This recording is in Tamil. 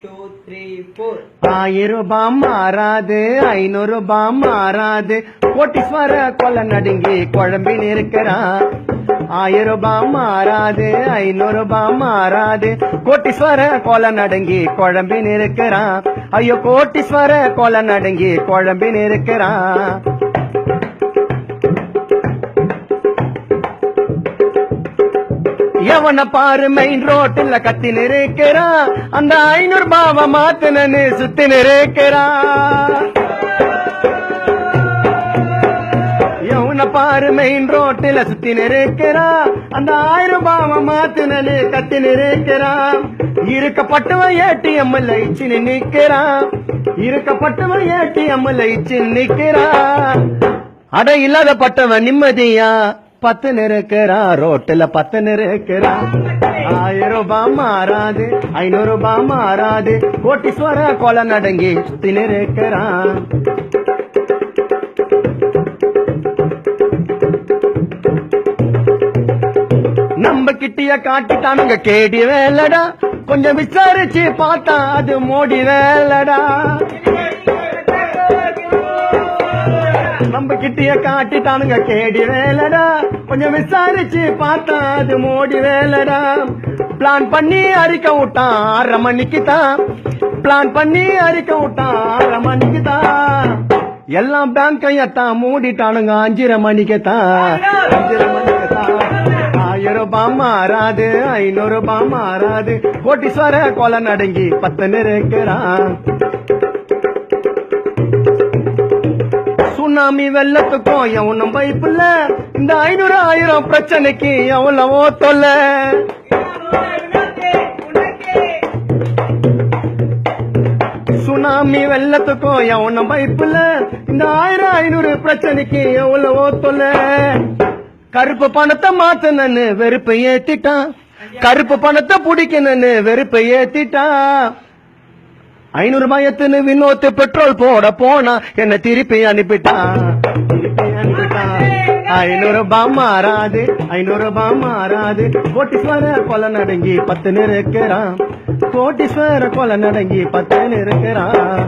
2, 3, 4. 1000 ரூபாய் மாறாது 500 ரூபாய் மாறாது கோட்டீஸ்வர கொலை நடுங்கி குழம்பின் இருக்கிறான் 1000 ரூபாய் மாறாது 500 ரூபாய் மாறாது கோட்டீஸ்வர கொலை நடுங்கி குழம்பின் இருக்கிறான் ஐயோ கோட்டீஸ்வர கொலை நடுங்கி குழம்பின் இருக்கிறான் எவன பாரு மெயின் ரோட்டில் கத்தி நிற்கிறான் அந்த 500 ரூபாவை மாத்தினு சுத்தி நிற்கிறான் எவன பாரு மெயின் ரோட்டில் சுத்தி நிற்கிறான் அந்த 1000 ரூபாவை மாத்தினு கத்தி நிற்கிறான் இருக்கப்பட்டவன் ஏடிஎம்ல இச்சு நிக்கிறான் இருக்கப்பட்டவன் ஏடிஎம்ல இச்சு நிக்கிறான் அட இல்லாத பட்டவன் நிம்மதியா 10 நிற்கிறான் ரோட்டில் 10 நிற்கிறான் 1000 ரூபாய் மாறாது 500 ரூபாய் மாறாது கோட்டீஸ்வர கொலை நடுங்கி சுத்தி நிற்கிறான் நம்ம கிட்டிய காட்டிட்டானுங்க கேடி வேலடா கொஞ்சம் விசாரிச்சு பார்த்தா அது மோடி வேலடா நம்ம கிட்டிய காட்டிட்டானுங்க கேடி வேலடா கொஞ்சம் விசாரிச்சு பார்த்தா அது மோடி வேலடா பிளான் பண்ணி அறிக்க விட்டான் 6:30 மணிக்கு தான் பிளான் பண்ணி அறிக்க விட்டான் 6:30 மணிக்கு தான் எல்லாம் பேங்கையத்தான் மூடிட்டானுங்க 5:30 மணிக்கு தான் 5:30 மணிக்கு தான் 1000 ரூபாய் மாறாது 500 ரூபாய் மாறாது கோட்டீஸ்வர கொலை நடுங்கி 10 நிற்கிறான் சுனாமி வெள்ளத்துக்கும் எவனும் பைப்புல இந்த 500,000 பிரச்சனைக்கு எவ்வளவோ தொல்ல சுனாமி வெள்ளத்துக்கும் எவனும் பைப்புல இந்த 1000-500 பிரச்சனைக்கு எவ்வளவோ தொல்ல கருப்பு பணத்தை மாத்தனு வெறுப்பை ஏத்திட்டான் கருப்பு பணத்தை பிடிக்கணும்னு வெறுப்பை ஏத்திட்டான் 500 ரூபாய் எத்துன்னு வினோத்து பெட்ரோல் போட போனா என்ன திருப்பி அனுப்பிட்டான் 500 ரூபாய் மாறாது 500 ரூபாய் மாறாது கோட்டீஸ்வர கொலை நடுங்கி 10 நிற்கிறான் கோட்டீஸ்வர கொலை நடுங்கி 10 நிற்கிறான்